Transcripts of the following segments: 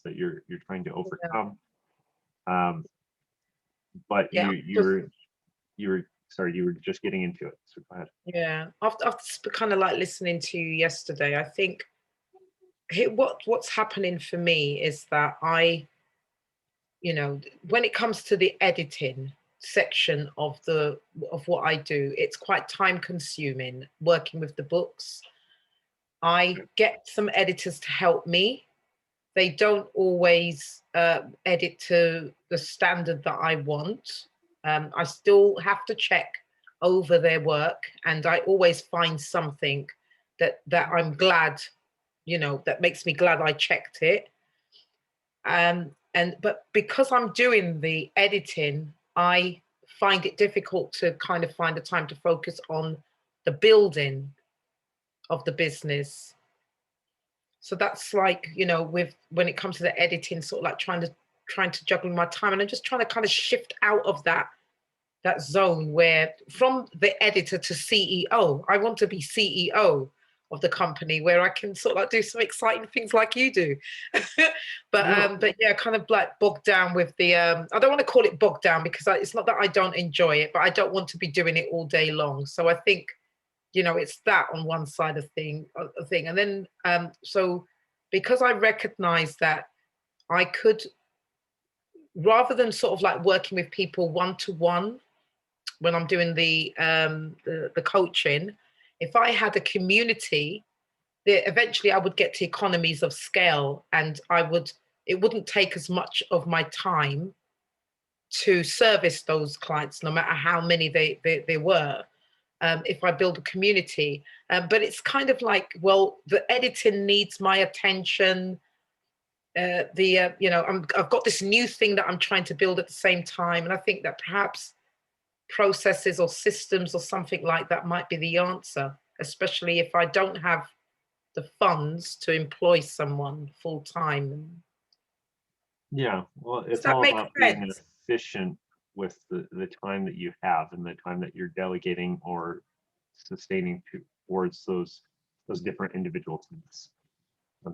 that you're trying to Yeah. overcome. But Yeah. you were sorry, you were just getting into it. So go ahead. Yeah. After kind of like listening to you yesterday, I think what's happening for me is that when it comes to the editing section of what I do, it's quite time consuming working with the books. I get some editors to help me. They don't always edit to the standard that I want. I still have to check over their work, and I always find something that I'm glad, that makes me glad I checked it. But because I'm doing the editing, I find it difficult to kind of find the time to focus on the building of the business. So that's like, with when it comes to the editing, sort of like trying to juggle my time, and I'm just trying to kind of shift out of that zone where from the editor to CEO, I want to be CEO of the company where I can sort of like do some exciting things like you do. But yeah, kind of like bogged down with the I don't want to call it bogged down because it's not that I don't enjoy it, but I don't want to be doing it all day long. So I think, it's that on one side of thing. And then so because I recognize that I could, rather than sort of like working with people one-to-one when I'm doing the coaching, if I had a community, eventually I would get to economies of scale, and it wouldn't take as much of my time to service those clients, no matter how many they were. If I build a community, but it's kind of like, well, the editing needs my attention. I've got this new thing that I'm trying to build at the same time, and I think that perhaps processes or systems or something like that might be the answer, especially if I don't have the funds to employ someone full time. Yeah, well, Does it's that all make about being sense? efficient with the time that you have and the time that you're delegating or sustaining towards those different individual teams.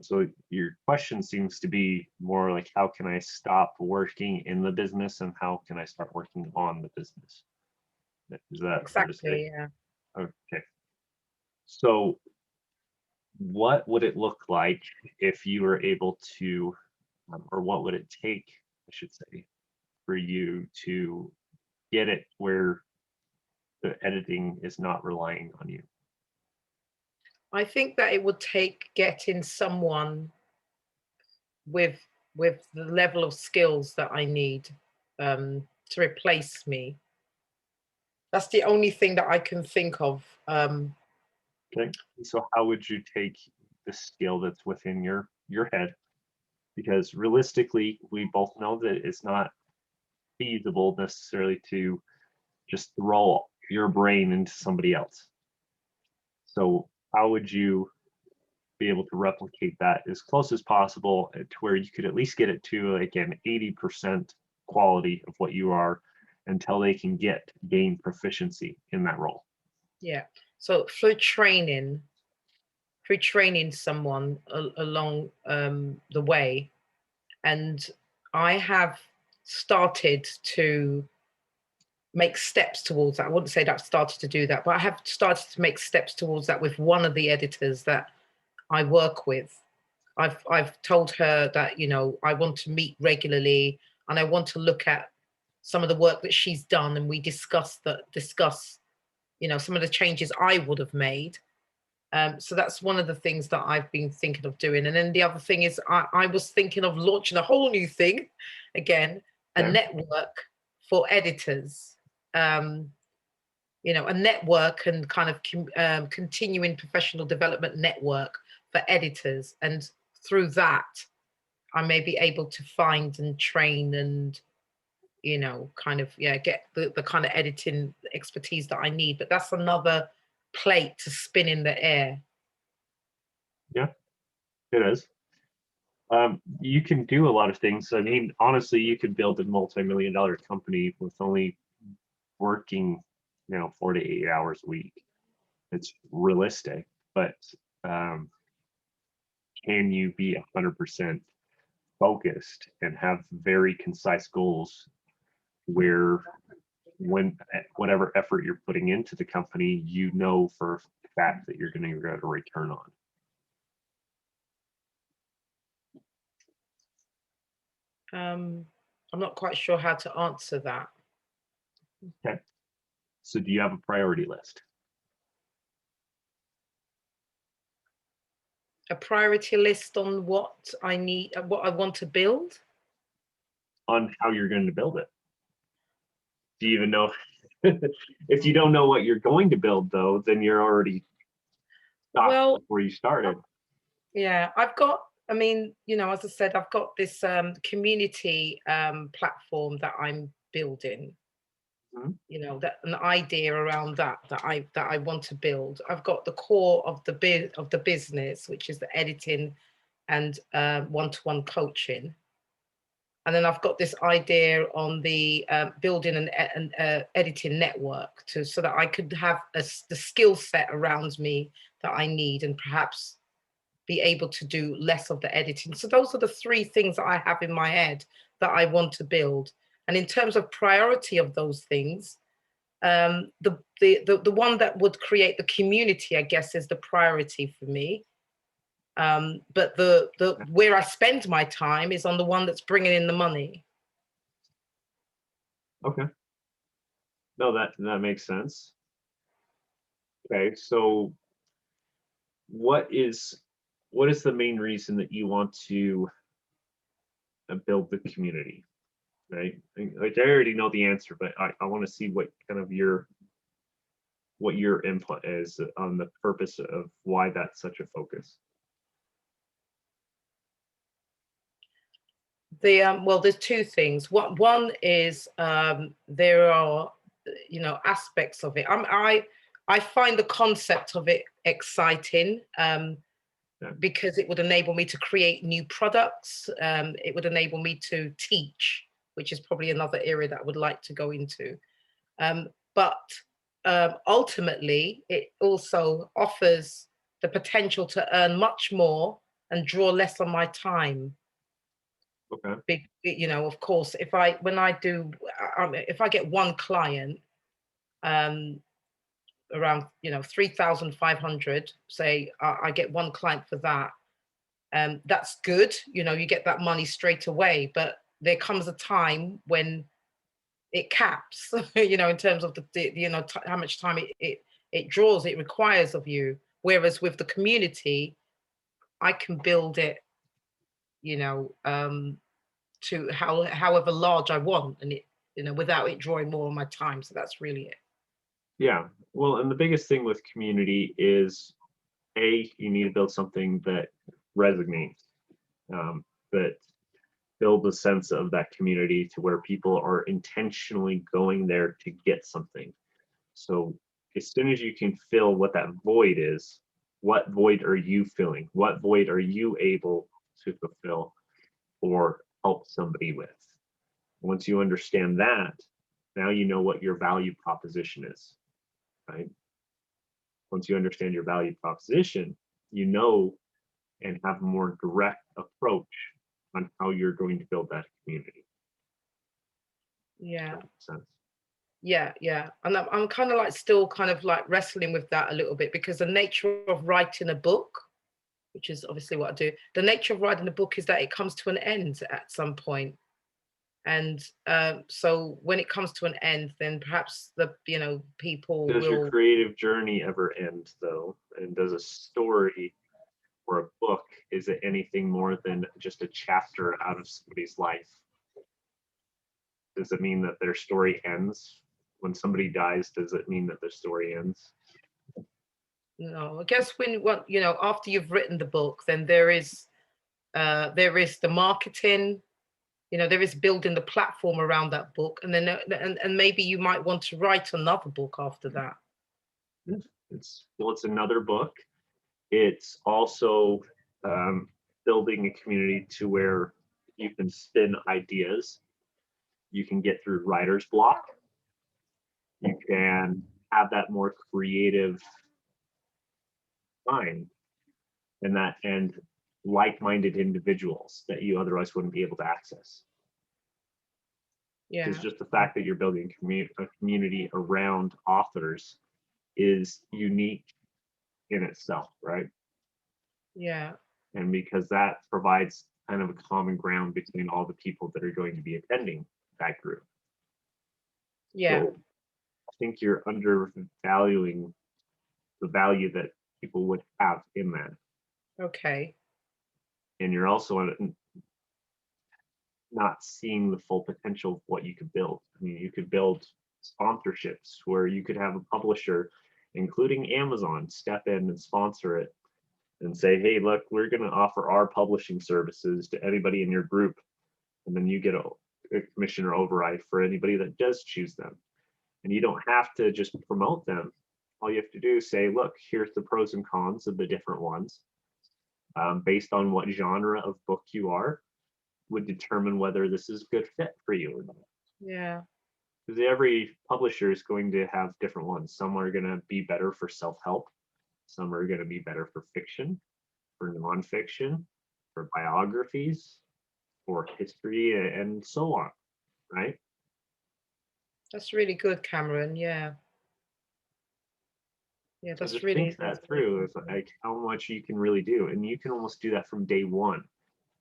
So your question seems to be more like, how can I stop working in the business and how can I start working on the business? Is that fair to say? Exactly. Yeah. Okay. So what would it look like if you were able to, or what would it take, I should say, for you to get it where the editing is not relying on you? I think that it would take getting someone with the level of skills that I need to replace me. That's the only thing that I can think of. Okay. So how would you take the skill that's within your head? Because realistically, we both know that it's not feasible necessarily to just throw your brain into somebody else. So how would you be able to replicate that as close as possible to where you could at least get it to like an 80% quality of what you are until they can gain proficiency in that role? Yeah. So through training someone along the way, and I have started to make steps towards that. I wouldn't say that I've started to do that, but I have started to make steps towards that with one of the editors that I work with. I've told her that, I want to meet regularly and I want to look at some of the work that she's done, and we discuss, some of the changes I would have made. So that's one of the things that I've been thinking of doing. And then the other thing is I was thinking of launching a whole new thing again, a Okay. network for editors. A network and kind of continuing professional development network for editors. And through that, I may be able to find and train and, get the kind of editing expertise that I need. But that's another plate to spin in the air. Yeah, it is. You can do a lot of things. I mean, honestly, you could build a multi-million-dollar company with only working, 4 to 8 hours a week. It's realistic, but can you be 100% focused and have very concise goals where when whatever effort you're putting into the company, you know for a fact that you're going to get a return on. I'm not quite sure how to answer that. Okay. So do you have a priority list? A priority list on what I need, what I want to build? On how you're going to build it? Do you even know? If you don't know what you're going to build, though, then you're already stopped Well, before you started. yeah, I've got, I mean, you know, as I said, I've got this community platform that I'm building. Mhm. You know, that an idea around that I want to build. I've got the core of the business, which is the editing and one-to-one coaching. And then I've got this idea on the building an editing network so that I could have the skill set around me that I need, and perhaps be able to do less of the editing. So those are the three things that I have in my head that I want to build. And in terms of priority of those things, the one that would create the community, I guess, is the priority for me. But the where I spend my time is on the one that's bringing in the money. Okay. No, that makes sense. Okay, so what is the main reason that you want to build the community, right? Like I already know the answer, but I want to see what kind of what your input is on the purpose of why that's such a focus. Well, there's two things. One is there are, you know, aspects of it. I find the concept of it exciting. Yeah. Because it would enable me to create new products. It would enable me to teach, which is probably another area that I would like to go into. But ultimately, it also offers the potential to earn much more and draw less on my time. Okay. Big, you know, of course, if I if I get one client, um, around, you know, 3,500, say I get one client for that. That's good, you know, you get that money straight away, but there comes a time when it caps, you know, in terms of you know, how much time it draws, it requires of you. Whereas with the community, I can build it, you know, to however large I want, and it, you know, without it drawing more on my time. So that's really it. Yeah. Well, and the biggest thing with community is you need to build something that resonates, that build a sense of that community to where people are intentionally going there to get something. So as soon as you can fill what that void is, what void are you filling? What void are you able to fulfill or help somebody with? Once you understand that, now you know what your value proposition is, right? Once you understand your value proposition, you know and have a more direct approach on how you're going to build that community. Yeah. That makes sense. Yeah, and I'm kind of like still kind of like wrestling with that a little bit, because the nature of writing a book, which is obviously what I do, the nature of writing a book is that it comes to an end at some point. And so when it comes to an end, then perhaps the, you know, people Does your will. creative journey ever end though? And does a story or a book, is it anything more than just a chapter out of somebody's life? Does it mean that their story ends? When somebody dies, does it mean that their story ends? No, I guess when, what, you know, after you've written the book, then there is the marketing, you know, there is building the platform around that book, and then and maybe you might want to write another book after that. It's another book. It's also um, building a community to where you can spin ideas. You can get through writer's block. You can have that more creative mind, and like-minded individuals that you otherwise wouldn't be able to access. Yeah. It's just the fact that you're building a community around authors is unique in itself, right? Yeah. And because that provides kind of a common ground between all the people that are going to be attending that group. Yeah. So I think you're undervaluing the value that people would have in that. Okay. And you're also not seeing the full potential of what you could build. I mean, you could build sponsorships where you could have a publisher, including Amazon, step in and sponsor it and say, hey, look, we're going to offer our publishing services to anybody in your group. And then you get a commission or override for anybody that does choose them. And you don't have to just promote them. All you have to do is say, look, here's the pros and cons of the different ones. Based on what genre of book you are, would determine whether this is a good fit for you or not. Yeah. Because every publisher is going to have different ones. Some are going to be better for self-help. Some are going to be better for fiction, for nonfiction, for biographies, for history, and so on, right? That's really good, Cameron. Yeah. Yeah, So that's just really. think that through, is like how much you can really do. And you can almost do that from day one,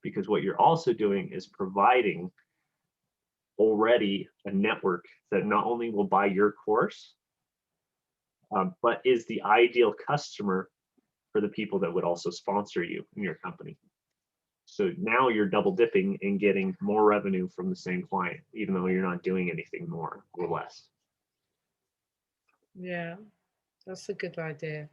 because what you're also doing is providing already a network that not only will buy your course, but is the ideal customer for the people that would also sponsor you in your company. So now you're double dipping and getting more revenue from the same client, even though you're not doing anything more or less. Yeah, that's a good idea.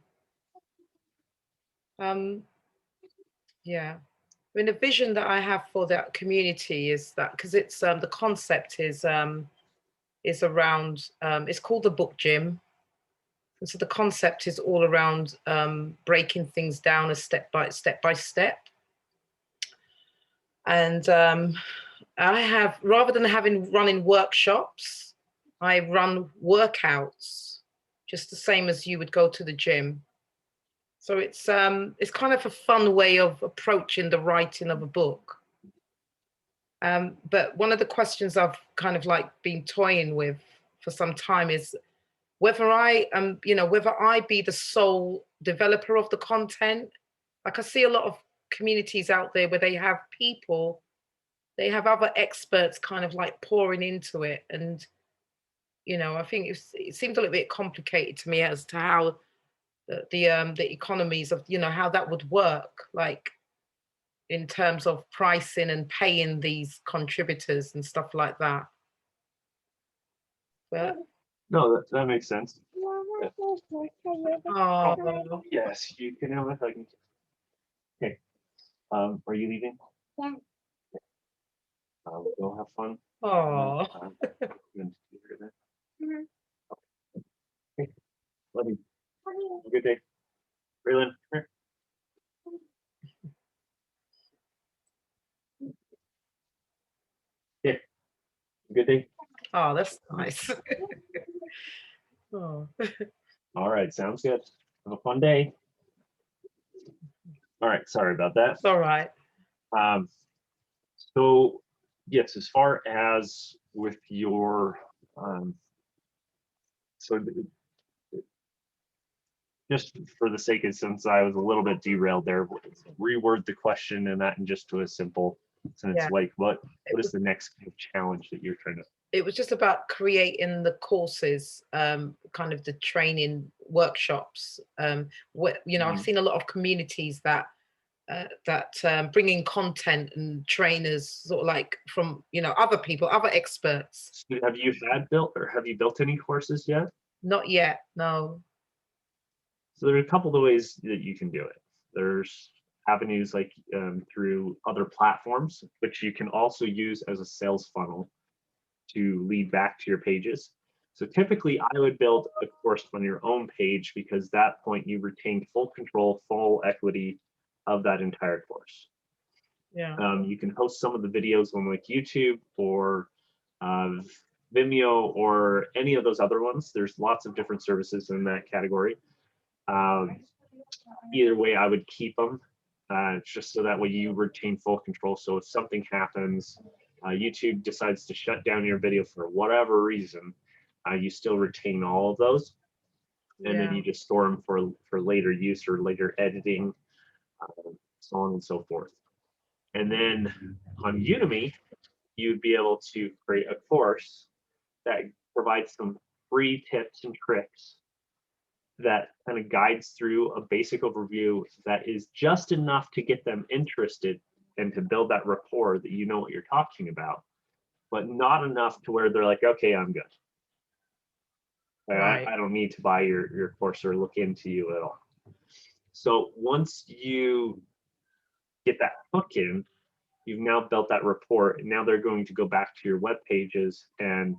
Yeah. I mean, the vision that I have for that community is that because it's the concept is around it's called the book gym. And so the concept is all around breaking things down a step by step. And I have, rather than running workshops, I run workouts, just the same as you would go to the gym. So it's kind of a fun way of approaching the writing of a book. But one of the questions I've kind of like been toying with for some time is whether whether I be the sole developer of the content. Like I see a lot of communities out there where they have people, they have other experts kind of like pouring into it. And, I think it seems a little bit complicated to me as to how the economies of, how that would work, like in terms of pricing and paying these contributors and stuff like that. But No, that makes sense. oh, Yes, you can have a hug. Okay. Are you leaving? Yeah. Go have fun. oh, Okay. Love you. Have a good day. Raylan, come here. Yeah. Good day. oh, that's nice. Oh. All right, sounds good. Have a fun day. All right, sorry about that. It's all right. So yes, as far as with your so just for the sake of, since I was a little bit derailed there, reword the question and that, and just to a simple sense, Yeah. like what is the next kind of challenge that you're trying to? It was just about creating the courses, kind of the training workshops. I've seen a lot of communities that bring in content and trainers, sort of like from other people, other experts. So have you built any courses yet? Not yet, no. So there are a couple of ways that you can do it. There's avenues like through other platforms, which you can also use as a sales funnel to lead back to your pages. So typically I would build a course on your own page, because at that point you retain full control, full equity of that entire course. Yeah. You can host some of the videos on like YouTube or Vimeo or any of those other ones. There's lots of different services in that category. Either way, I would keep them It's just so that way you retain full control. So if something happens, YouTube decides to shut down your video for whatever reason, you still retain all of those, and then Yeah. you just store them for later use or later editing, so on and so forth. And then on Udemy, you'd be able to create a course that provides some free tips and tricks that kind of guides through a basic overview that is just enough to get them interested and to build that rapport that you know what you're talking about, but not enough to where they're like, okay, I'm good. Right. I don't need to buy your course or look into you at all. So once you get that hook in, you've now built that rapport, and now they're going to go back to your web pages and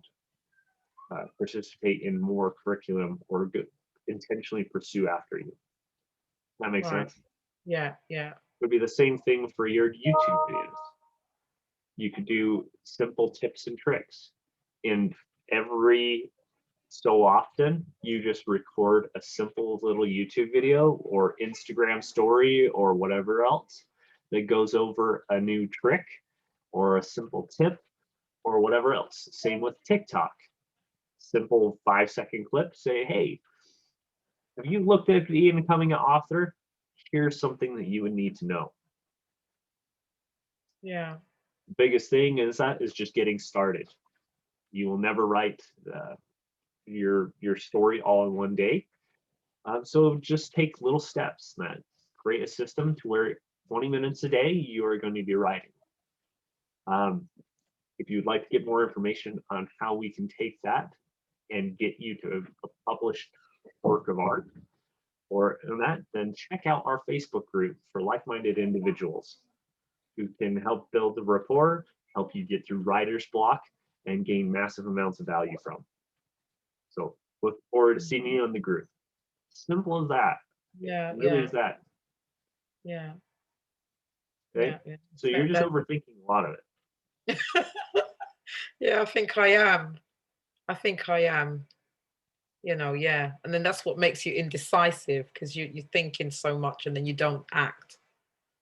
participate in more curriculum or intentionally pursue after you. That makes Right. sense? Yeah. Yeah. It would be the same thing for your YouTube videos. You could do simple tips and tricks. And every so often, you just record a simple little YouTube video or Instagram story or whatever else that goes over a new trick or a simple tip or whatever else. Same with TikTok. Simple 5-second clip. Say, hey, have you looked at being becoming an author? Here's something that you would need to know. Yeah. The biggest thing is just getting started. You will never write your story all in one day. So just take little steps. That create a system to where 20 minutes a day you are going to be writing. If you'd like to get more information on how we can take that and get you to a published work of art or that, then check out our Facebook group for like-minded individuals who can help build the rapport, help you get through writer's block, and gain massive amounts of value from. So look forward to seeing you on the group. Simple as that. Yeah. It really Yeah. is that. Yeah. Okay. Yeah. Yeah. So you're just overthinking a lot of it. Yeah, I think I am. I think I am. Yeah. And then that's what makes you indecisive, because you're thinking so much and then you don't act.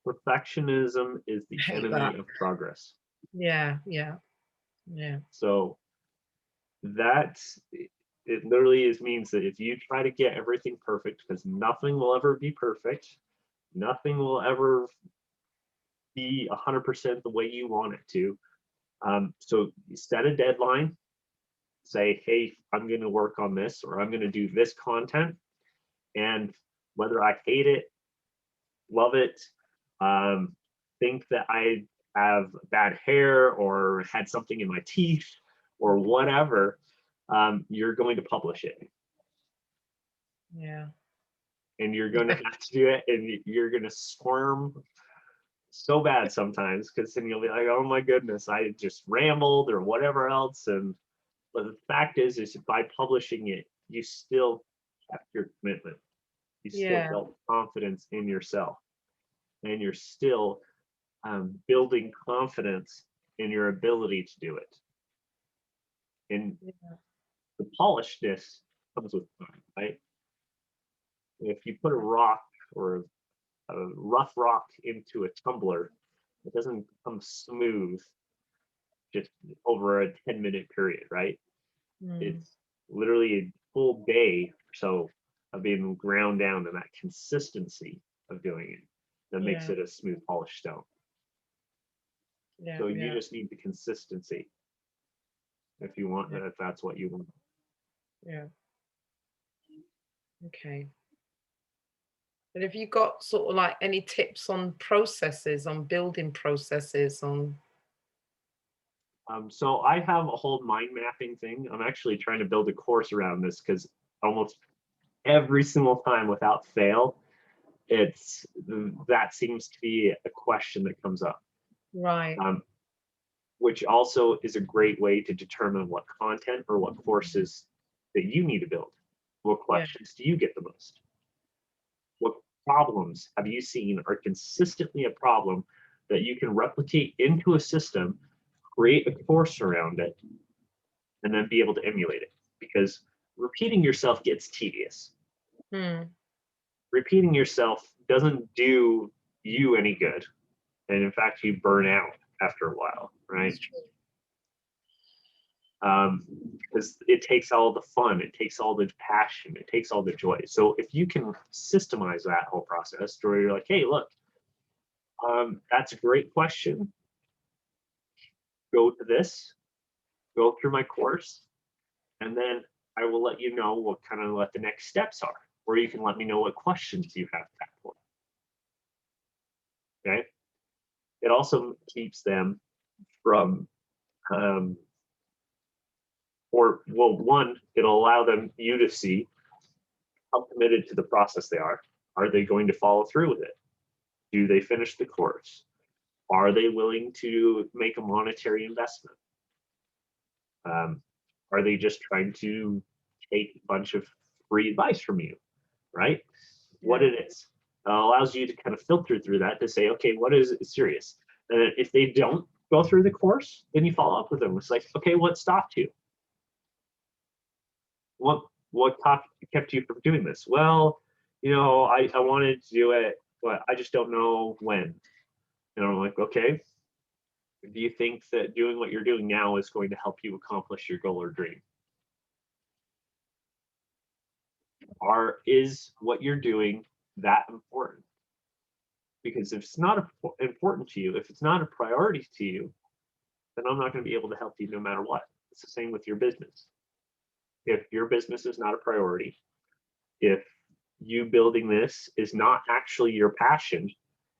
Perfectionism is the I hate enemy that. of progress. Yeah. Yeah. Yeah. So it literally means that if you try to get everything perfect, because nothing will ever be perfect, nothing will ever be 100% the way you want it to. So you set a deadline, say, hey, I'm going to work on this, or I'm going to do this content. And whether I hate it, love it, think that I have bad hair or had something in my teeth or whatever, you're going to publish it. Yeah. And you're going to have to do it, and you're going to squirm so bad sometimes, because then you'll be like, oh my goodness, I just rambled or whatever else. But the fact is by publishing it, you still kept your commitment. You still Yeah. built confidence in yourself, and you're still building confidence in your ability to do it. And Yeah. the polishedness comes with time, right? If you put a rock or a rough rock into a tumbler, it doesn't become smooth just over a 10-minute period, right? Mm. It's literally a full day or so of being ground down, and that consistency of doing it that makes Yeah. it a smooth polished stone. Yeah. So you Yeah. just need the consistency if you want, Yeah. if that's what you want. Yeah. Okay. And have you got sort of like any tips on processes, on building processes, on? So I have a whole mind mapping thing. I'm actually trying to build a course around this, because almost every single time without fail, that seems to be a question that comes up, Right. which also is a great way to determine what content or what courses that you need to build. What Yeah. questions do you get the most? What problems have you seen are consistently a problem that you can replicate into a system, create a course around it, and then be able to emulate it? Because repeating yourself gets tedious. Hmm. Repeating yourself doesn't do you any good. And in fact, you burn out after a while, right? That's true. Because it takes all the fun, it takes all the passion, it takes all the joy. So if you can systemize that whole process where you're like, hey, look, that's a great question. Go to this, go through my course, and then I will let you know what the next steps are, or you can let me know what questions you have back for. Okay. It also keeps them from, one, it'll allow you to see how committed to the process they are. Are they going to follow through with it? Do they finish the course? Are they willing to make a monetary investment? Are they just trying to take a bunch of free advice from you, right? What it is. Allows you to kind of filter through that to say, okay, what is serious? And if they don't go through the course, then you follow up with them. It's like, okay, what stopped you? What kept you from doing this? Well, I wanted to do it, but I just don't know when. And I'm like, okay, do you think that doing what you're doing now is going to help you accomplish your goal or dream? Is what you're doing that important? Because if it's not important to you, if it's not a priority to you, then I'm not going to be able to help you no matter what. It's the same with your business. If your business is not a priority, if you building this is not actually your passion,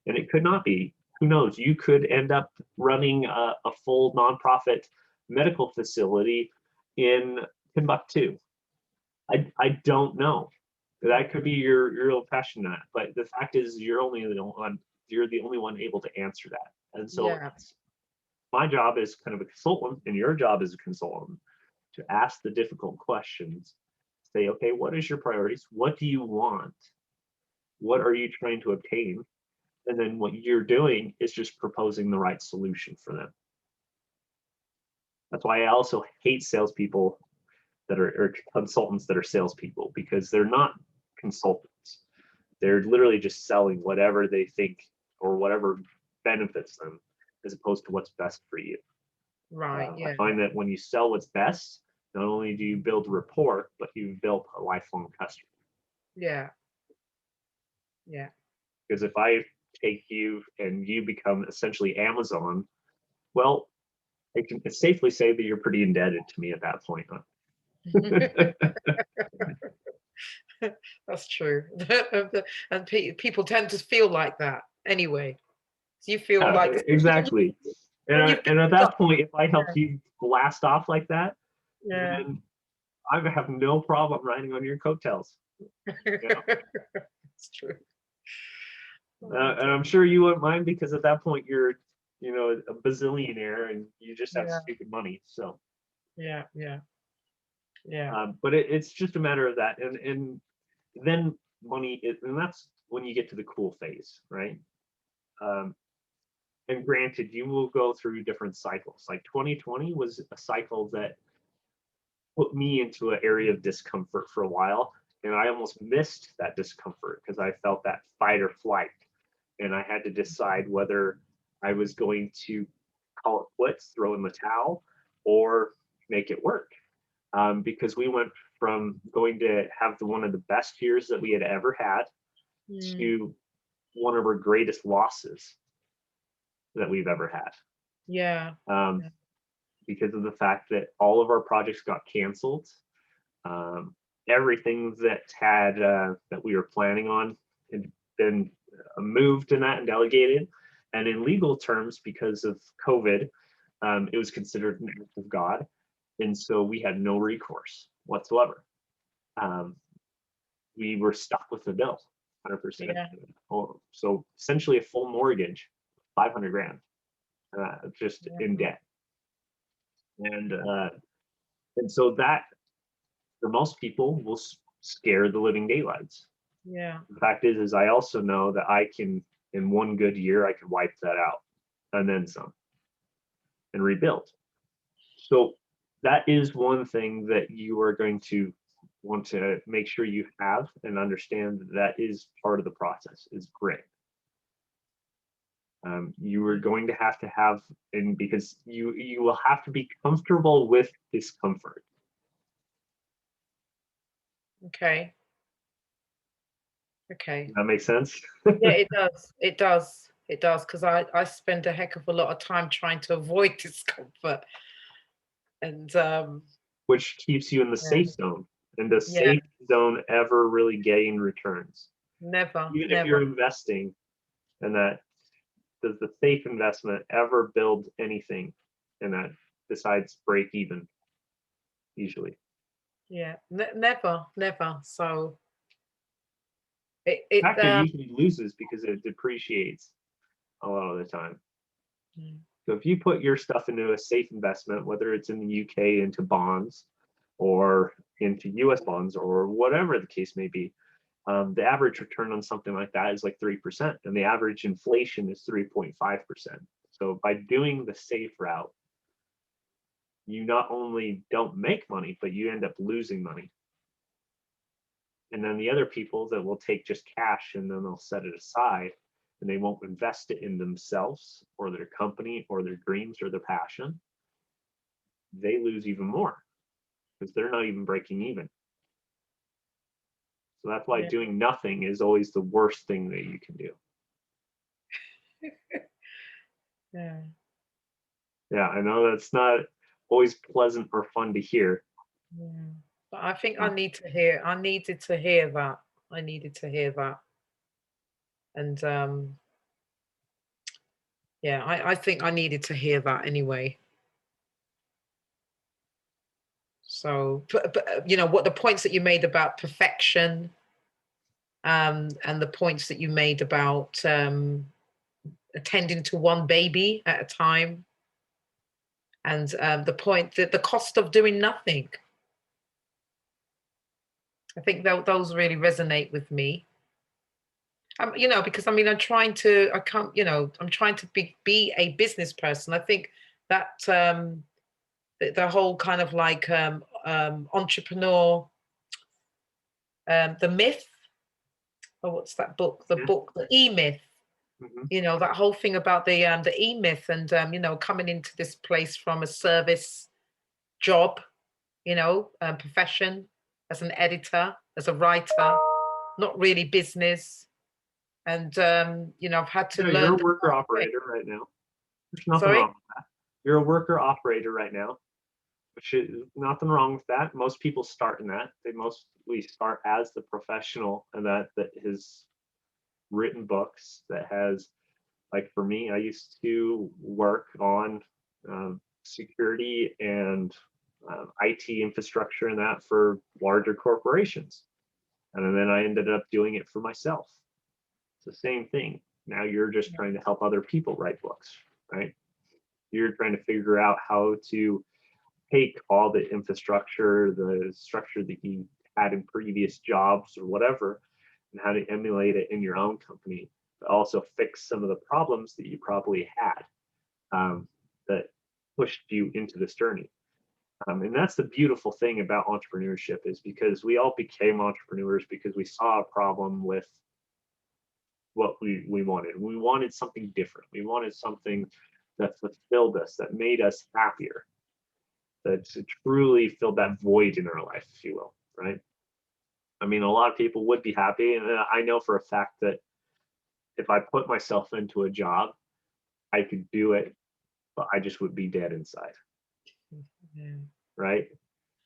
and it could not be, who knows, you could end up running a full nonprofit medical facility in Timbuktu. I don't know. That could be your real passion in that, but the fact is you're the only one able to answer that. And so my job is kind of a consultant, and your job as a consultant to ask the difficult questions. Say, okay, what is your priorities? What do you want? What are you trying to obtain? And then what you're doing is just proposing the right solution for them. That's why I also hate salespeople or consultants that are salespeople, because they're not consultants. They're literally just selling whatever they think or whatever benefits them, as opposed to what's best for you. Right. I find that when you sell what's best, not only do you build rapport, but you build a lifelong customer. Yeah. Because if I take you and you become essentially Amazon, well, I can safely say that you're pretty indebted to me at that point. That's true. And people tend to feel like that anyway. So you feel like exactly. And at that point, if I help you blast off like that, then I have no problem riding on your coattails. It's true. And I'm sure you wouldn't mind, because at that point you're, a bazillionaire and you just have stupid money. So but it's just a matter of that, and then money, and that's when you get to the cool phase, right? And granted, you will go through different cycles. Like 2020 was a cycle that put me into an area of discomfort for a while, and I almost missed that discomfort because I felt that fight or flight, and I had to decide whether I was going to call it quits, throw in the towel, or make it work. Because we went from going to have one of the best years that we had ever had to one of our greatest losses that we've ever had. Because of the fact that all of our projects got canceled. Everything that we were planning on had been moved and delegated. And in legal terms, because of COVID, it was considered an act of God. And so we had no recourse whatsoever. We were stuck with the bill, 100%. So essentially a full mortgage, 500 grand, just in debt. And so that, for most people, will scare the living daylights. The fact is I also know that I can, in one good year, I can wipe that out and then some and rebuild. So that is one thing that you are going to want to make sure you have and understand that is part of the process, is grit. You are going to have, and because you will have to be comfortable with discomfort. Okay. Okay. Does that make sense? Yeah, it does. It does. It does. Because I spend a heck of a lot of time trying to avoid discomfort. And Which keeps you in the yeah, safe zone. And does yeah, safe zone ever really gain returns? never, Even if never. you're investing in that, does the safe investment ever build anything in that besides break even? Usually. Yeah, never, never. So In fact, it usually loses because it depreciates a lot of the time. mm, So if you put your stuff into a safe investment, whether it's in the UK into bonds or into US bonds or whatever the case may be, the average return on something like that is like 3%, and the average inflation is 3.5%. So by doing the safe route, you not only don't make money, but you end up losing money. And then the other people that will take just cash and then they'll set it aside and they won't invest it in themselves or their company or their dreams or their passion, they lose even more because they're not even breaking even. So that's why yeah, doing nothing is always the worst thing that you can do. yeah, Yeah, I know that's not always pleasant or fun to hear. yeah. But I think Uh, I needed to hear that. I needed to hear that. And yeah, I think I needed to hear that anyway. So, but you know what the points that you made about perfection, and the points that you made about attending to one baby at a time, and the point that the cost of doing nothing. I think those really resonate with me. You know, because I mean, I can't, you know, I'm trying to be a business person. I think that the whole kind of like entrepreneur, the myth, or what's that book? The yeah, book, the E Myth. mhm. You know, that whole thing about the E Myth, and you know, coming into this place from a service job, you know, profession, as an editor, as a writer, not really business. And you know, I've had to No, you're learn a the worker hard way. operator right now. There's nothing Sorry? wrong with that. You're a worker operator right now, which is nothing wrong with that. Most people start in that. They mostly start as the professional and that has written books, that has, like for me, I used to work on security and IT infrastructure and that for larger corporations. And then I ended up doing it for myself. It's the same thing. Now you're just trying to help other people write books, right? You're trying to figure out how to take all the infrastructure, the structure that you had in previous jobs or whatever, and how to emulate it in your own company, but also fix some of the problems that you probably had that pushed you into this journey. And that's the beautiful thing about entrepreneurship, is because we all became entrepreneurs because we saw a problem with what we wanted. We wanted something different. We wanted something that fulfilled us, that made us happier, that truly filled that void in our life, if you will, right? I mean, a lot of people would be happy, and I know for a fact that if I put myself into a job, I could do it, but I just would be dead inside, Yeah. right?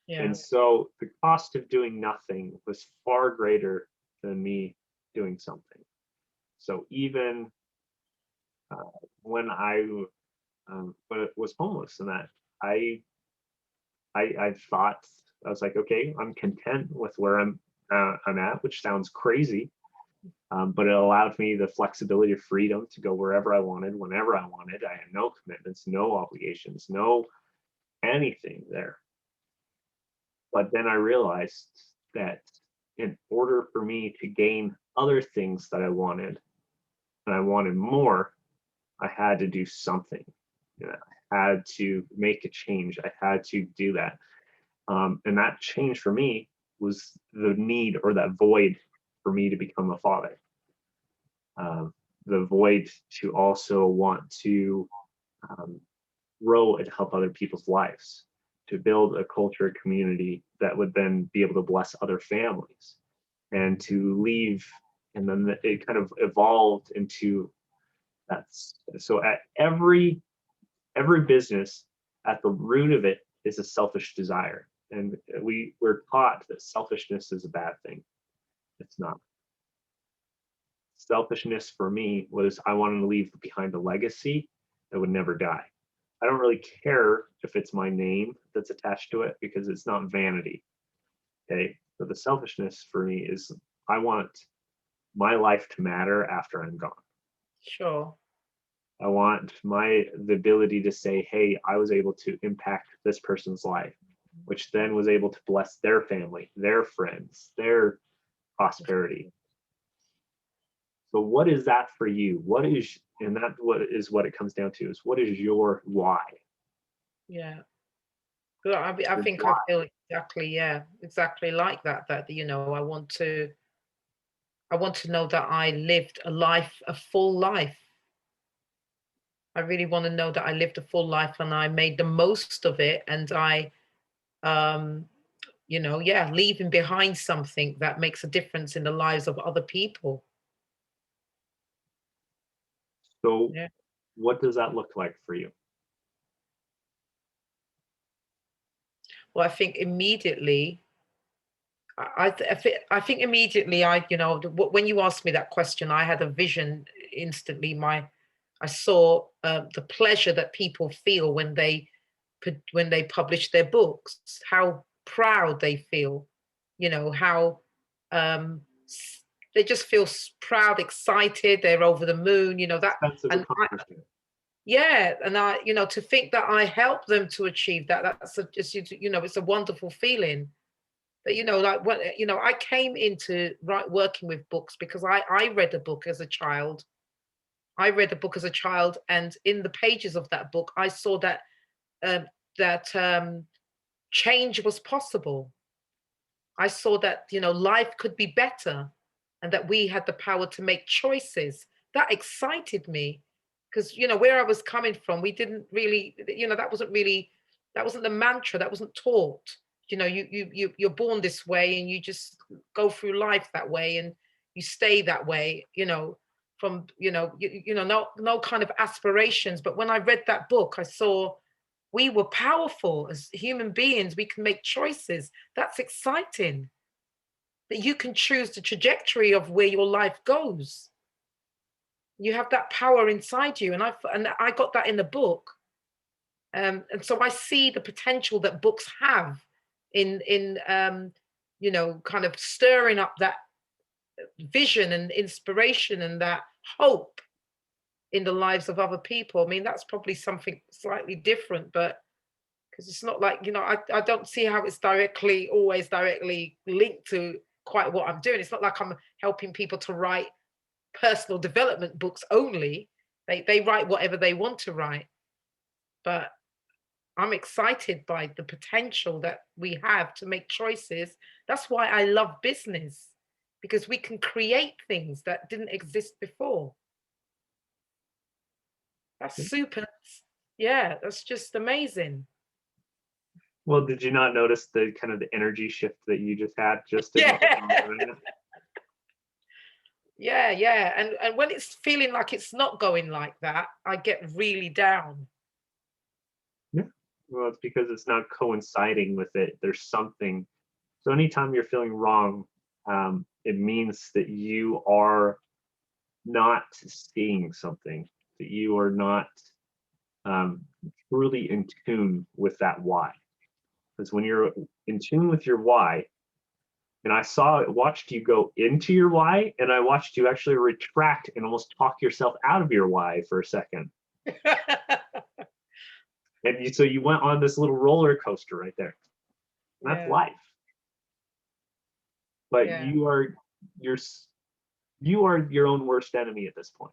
Yeah. And so the cost of doing nothing was far greater than me doing something. So even uh, when when I was homeless and that, I I thought, I was like, okay, I'm content with where I'm at, which sounds crazy, but it allowed me the flexibility of freedom to go wherever I wanted, whenever I wanted. I had no commitments, no obligations, no anything there. But then I realized that in order for me to gain other things that I wanted, and I wanted more, I had to do something. You know, I had to make a change. I had to do that. And that change for me was the need or that void for me to become a father. the void to also want to grow and help other people's lives, to build a culture, community that would then be able to bless other families, and to leave. And then it kind of evolved into that's so at every business, at the root of it is a selfish desire. And we're taught that selfishness is a bad thing. It's not. Selfishness for me was I wanted to leave behind a legacy that would never die. I don't really care if it's my name that's attached to it, because it's not vanity. Okay. So the selfishness for me is I want my life to matter after I'm gone. Sure. I want the ability to say, hey, I was able to impact this person's life, which then was able to bless their family, their friends, their prosperity. So what is that for you? What is, and that what it comes down to is, what is your why? Yeah. Well, I Your think I why. feel exactly like that. That I want to know that I lived a full life. I really want to know that I lived a full life and I made the most of it, and I, um, leaving behind something that makes a difference in the lives of other people. So Yeah. what does that look like for you? Well, I think immediately, I think immediately, when you asked me that question, I had a vision instantly. I saw the pleasure that people feel when they publish their books, how proud they feel, how um, they just feel proud, excited, they're over the moon, that. Sense of And accomplishment. yeah, and to think that I helped them to achieve that, just, it's a wonderful feeling. But like what I came into working with books because I read a book as a child. I read a book as a child, and in the pages of that book, I saw that um, that change was possible. I saw that life could be better, and that we had the power to make choices. That excited me because where I was coming from, we didn't really, that wasn't the mantra, that wasn't taught. You're born this way, and you just go through life that way, and you stay that way. From no kind of aspirations. But when I read that book, I saw we were powerful as human beings. We can make choices. That's exciting. That you can choose the trajectory of where your life goes. You have that power inside you, and I got that in the book. And so I see the potential that books have in kind of stirring up that vision and inspiration and that hope in the lives of other people. I mean, that's probably something slightly different, but because it's not like, I don't see how it's always directly linked to quite what I'm doing. It's not like I'm helping people to write personal development books only. They write whatever they want to write. But I'm excited by the potential that we have to make choices. That's why I love business, because we can create things that didn't exist before. That's super. Yeah, that's just amazing. Well, did you not notice the kind of the energy shift that you just had just in Yeah. Yeah. And when it's feeling like it's not going like that, I get really down. Yeah. Well, it's because it's not coinciding with it. There's something. So anytime you're feeling wrong, it means that you are not seeing something, that you are not um, truly in tune with that why. Because when you're in tune with your why, and watched you go into your why, and I watched you actually retract and almost talk yourself out of your why for a second. And so you went on this little roller coaster right there. That's Yeah. life. But Yeah. you're you are your own worst enemy at this point.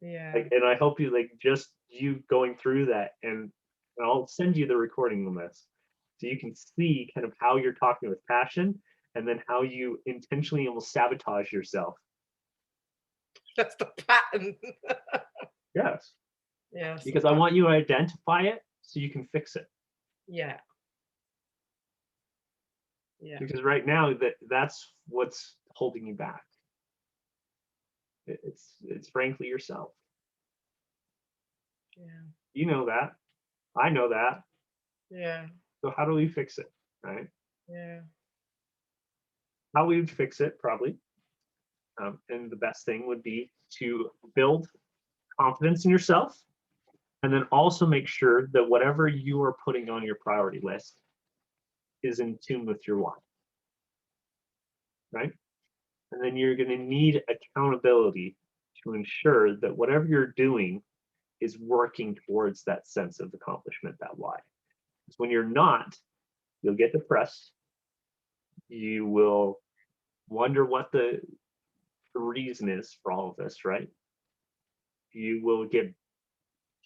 Yeah. Like, and I hope you like just you going through that, and I'll send you the recording on this so you can see kind of how you're talking with passion, and then how you intentionally almost sabotage yourself That's the pattern. Yes, Yes. because I want you to identify it so you can fix it. Yeah. Yeah. Because right now that's what's holding you back. It's frankly yourself. Yeah. You know that. I know that. Yeah. So how do we fix it? Right? Yeah. How we would fix it probably, and the best thing would be to build confidence in yourself, and then also make sure that whatever you are putting on your priority list is in tune with your why. Right? And then you're going to need accountability to ensure that whatever you're doing is working towards that sense of accomplishment, that why. Because when you're not, you'll get depressed. You will wonder what the reason is for all of this, right? You will get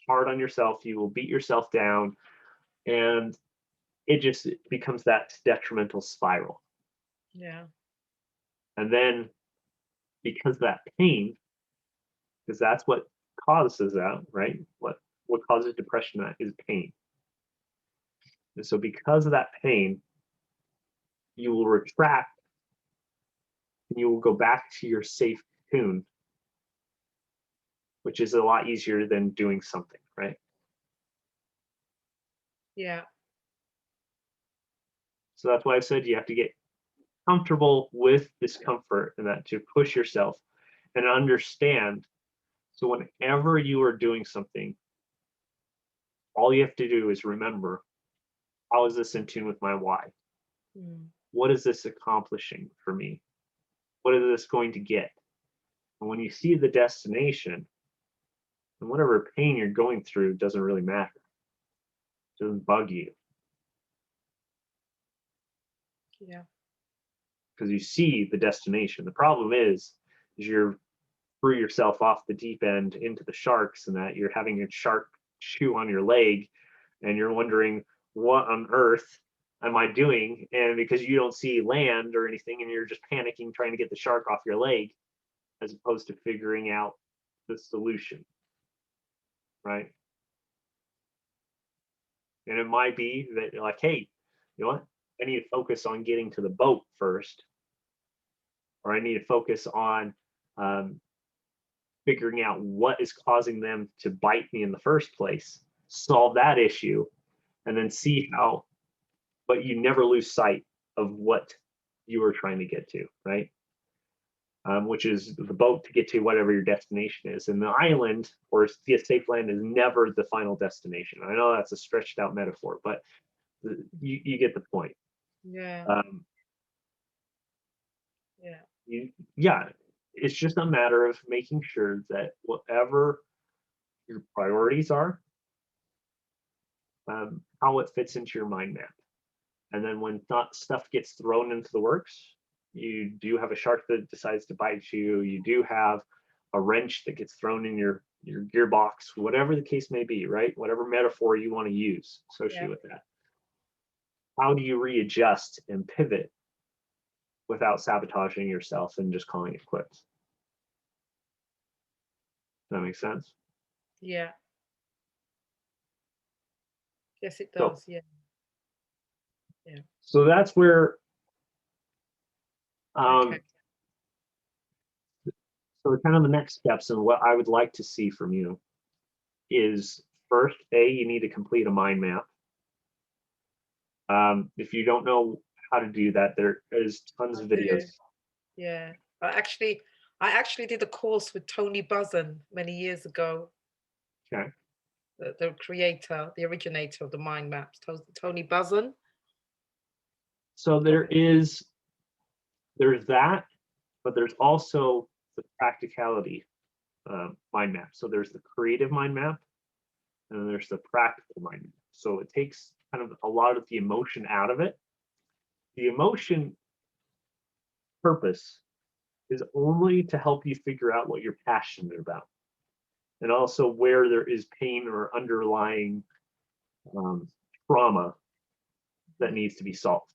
hard on yourself. You will beat yourself down. And it just becomes that detrimental spiral. Yeah. And then because of that pain, because that's what causes that, right? What causes depression is pain. And so because of that pain, you will retract and you will go back to your safe cocoon, which is a lot easier than doing something, right? Yeah. So that's why I said you have to get comfortable with discomfort and that to push yourself and understand. So whenever you are doing something, all you have to do is remember, how is this in tune with my why? Mm. What is this accomplishing for me? What is this going to get? And when you see the destination, and whatever pain you're going through doesn't really matter. It doesn't bug you Yeah. because you see the destination. The problem is you're threw yourself off the deep end into the sharks and that you're having a shark chew on your leg and you're wondering what on earth am I doing? And because you don't see land or anything and you're just panicking trying to get the shark off your leg as opposed to figuring out the solution, right? And it might be that you're like, hey, you know what? I need to focus on getting to the boat first, or I need to focus on um, figuring out what is causing them to bite me in the first place, solve that issue, and then see how, but you never lose sight of what you are trying to get to, right? Which is the boat to get to whatever your destination is. And the island or the safe land is never the final destination. I know that's a stretched out metaphor, but you get the point. Yeah. Um, Yeah. yeah, it's just a matter of making sure that whatever your priorities are, how it fits into your mind map. And then when stuff gets thrown into the works, you do have a shark that decides to bite you. You do have a wrench that gets thrown in your gearbox, whatever the case may be, right? Whatever metaphor you want to use associated Yeah. with that. How do you readjust and pivot without sabotaging yourself and just calling it quits? Does that make sense? Yeah. Yes, it So, does. Yeah. Yeah. so that's where Okay. um, so kind of the next steps and what I would like to see from you is first, you need to complete a mind map. If you don't know how to do that, there is tons I of do. videos. Yeah. I actually did a course with Tony Buzan many years ago, Okay. the creator, the originator of the mind maps, Tony Buzan. So there's that, but there's also the practicality mind map. So there's the creative mind map, and then there's the practical mind map. So it takes kind of a lot of the emotion out of it. The emotion purpose is only to help you figure out what you're passionate about, and also where there is pain or underlying um, trauma that needs to be solved.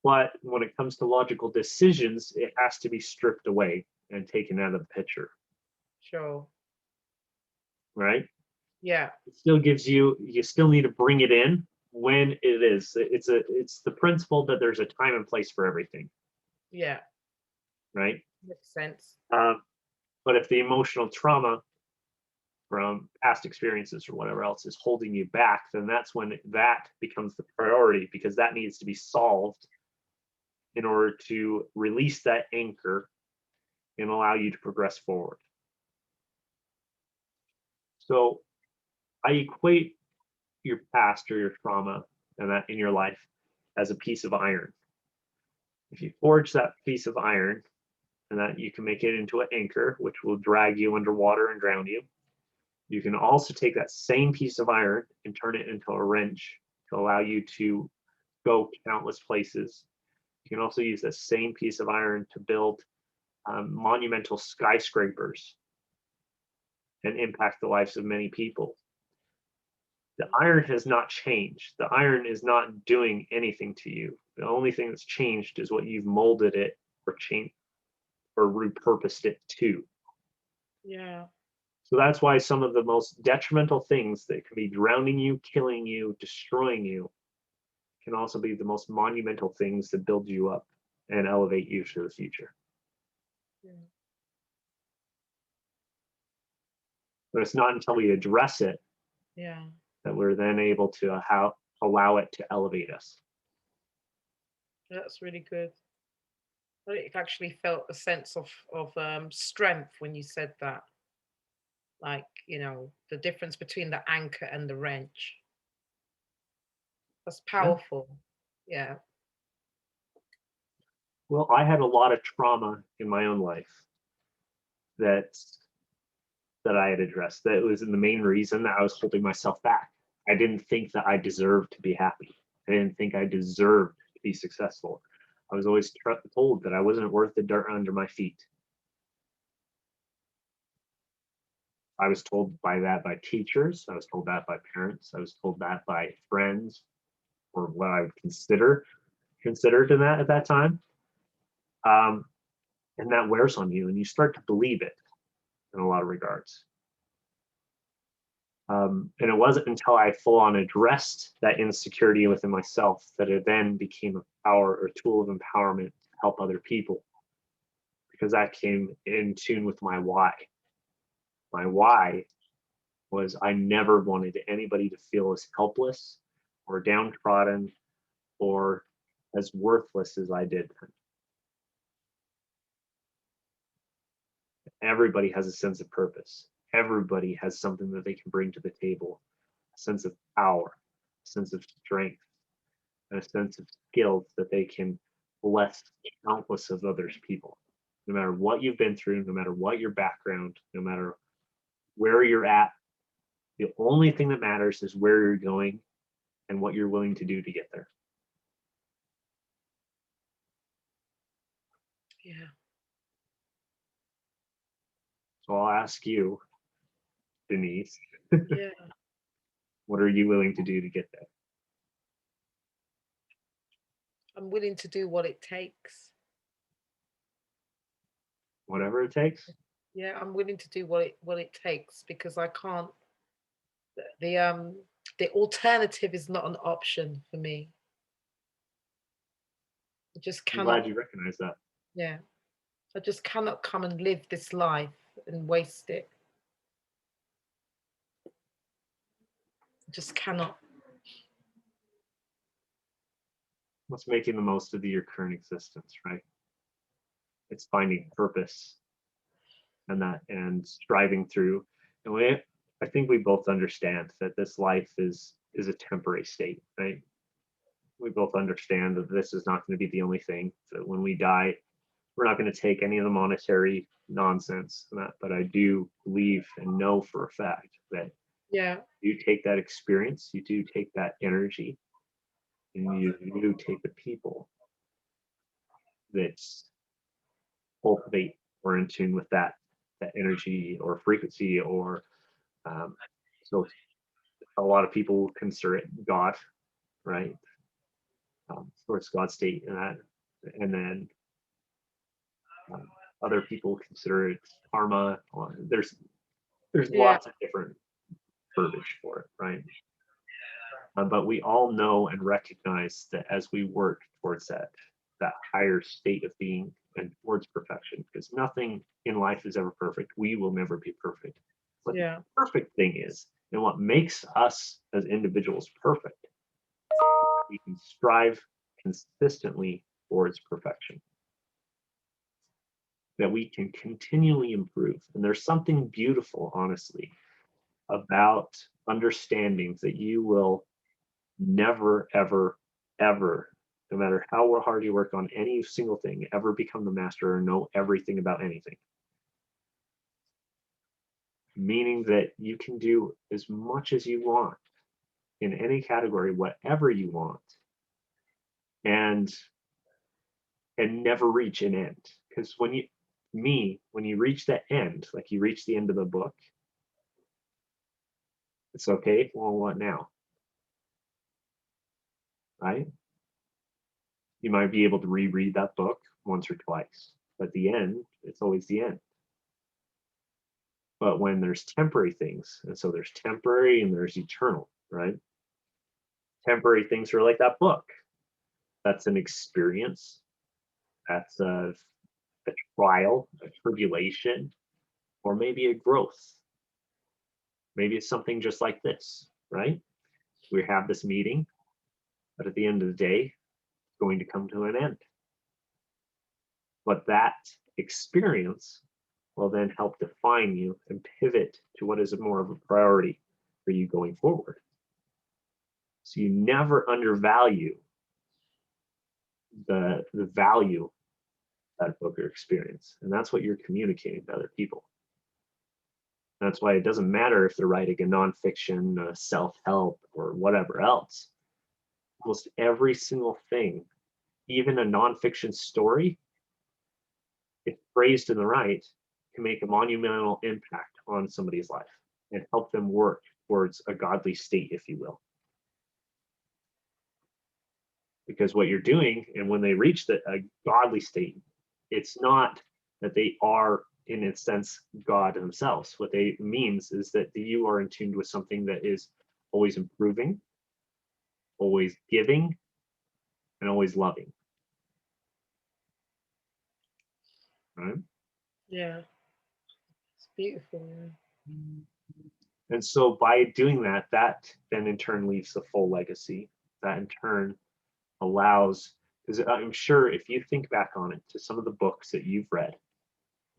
But when it comes to logical decisions, it has to be stripped away and taken out of the picture, Sure. right? Yeah. It still gives you, you still need to bring it in when it is. It's the principle that there's a time and place for everything, Yeah. right? Makes sense. Um, but if the emotional trauma from past experiences or whatever else is holding you back, then that's when that becomes the priority, because that needs to be solved in order to release that anchor and allow you to progress forward. So I equate your past or your trauma and that in your life as a piece of iron. If you forge that piece of iron, and that you can make it into an anchor, which will drag you underwater and drown you. You can also take that same piece of iron and turn it into a wrench to allow you to go countless places. You can also use that same piece of iron to build monumental skyscrapers and impact the lives of many people. The iron has not changed. The iron is not doing anything to you. The only thing that's changed is what you've molded it or changed or repurposed it to. Yeah. So that's why some of the most detrimental things that can be drowning you, killing you, destroying you can also be the most monumental things that build you up and elevate you to the future. Yeah. But it's not until we address it Yeah. that we're then able to allow it to elevate us. That's really good. I actually felt a sense of strength when you said that. Like, the difference between the anchor and the wrench. That's Yeah. powerful. Yeah. Well, I had a lot of trauma in my own life that that I had addressed. That was the main reason that I was holding myself back. I didn't think that I deserved to be happy. I didn't think I deserved to be successful. I was always told that I wasn't worth the dirt under my feet. I was told by that by teachers. I was told that by parents. I was told that by friends, or what I would consider to that at that time. Um, and that wears on you, and you start to believe it in a lot of regards. And it wasn't until I full on addressed that insecurity within myself that it then became a power or tool of empowerment to help other people, because that came in tune with my why. My why was I never wanted anybody to feel as helpless or downtrodden or as worthless as I did. Everybody has a sense of purpose. Everybody has something that they can bring to the table, a sense of power, a sense of strength, and a sense of skills that they can bless countless of others people. No matter what you've been through, no matter what your background, no matter where you're at, the only thing that matters is where you're going and what you're willing to do to get there. Yeah. So I'll ask you, Denise, Yeah. what are you willing to do to get there? I'm willing to do what it takes. Whatever it takes? Yeah, I'm willing to do what it takes, because I can't the alternative is not an option for me. I just I'm cannot, glad you recognize that. yeah. I just cannot come and live this life and waste it. I just cannot. What's making the most of your current existence, right? It's finding purpose and striving through. And I think we both understand that this life is a temporary state, right? We both understand that this is not going to be the only thing. That when we die, we're not going to take any of the monetary nonsense and that. But I do believe and know for a fact that Yeah. you take that experience, you do take that energy, and you do take the people that cultivate or in tune with that energy or frequency or so a lot of people will consider it God, right? Or it's God state and that, and then Other people consider it karma. There's Yeah. lots of different verbiage for it, right? But we all know and recognize that as we work towards that higher state of being and towards perfection, because nothing in life is ever perfect. We will never be perfect. What the Yeah. perfect thing is, and what makes us as individuals perfect, we can strive consistently towards perfection. That we can continually improve. And there's something beautiful, honestly, about understanding that you will never, ever, ever, no matter how hard you work on any single thing, ever become the master or know everything about anything. Meaning that you can do as much as you want in any category, whatever you want, and never reach an end. Because when you reach that end, like you reach the end of the book, it's okay. Well, what now? Right? You might be able to reread that book once or twice, but the end, it's always the end. But when there's temporary things, and so there's temporary and there's eternal, right? Temporary things are like that book. That's an experience. That's a trial, a tribulation, or maybe a growth. Maybe it's something just like this, right? We have this meeting, but at the end of the day, it's going to come to an end. But that experience will then help define you and pivot to what is more of a priority for you going forward. So you never undervalue the value of that book or experience. And that's what you're communicating to other people. That's why it doesn't matter if they're writing a nonfiction, self-help, or whatever else. Almost every single thing, even a nonfiction story, if phrased in the right, can make a monumental impact on somebody's life and help them work towards a godly state, if you will. Because what you're doing, and when they reach a godly state, it's not that they are, in a sense, God themselves. What they means is that you are in tune with something that is always improving, always giving, and always loving. Right? Yeah. It's beautiful. Yeah. And so by doing that, that then in turn leaves a full legacy. That in turn allows, because I'm sure if you think back on it to some of the books that you've read,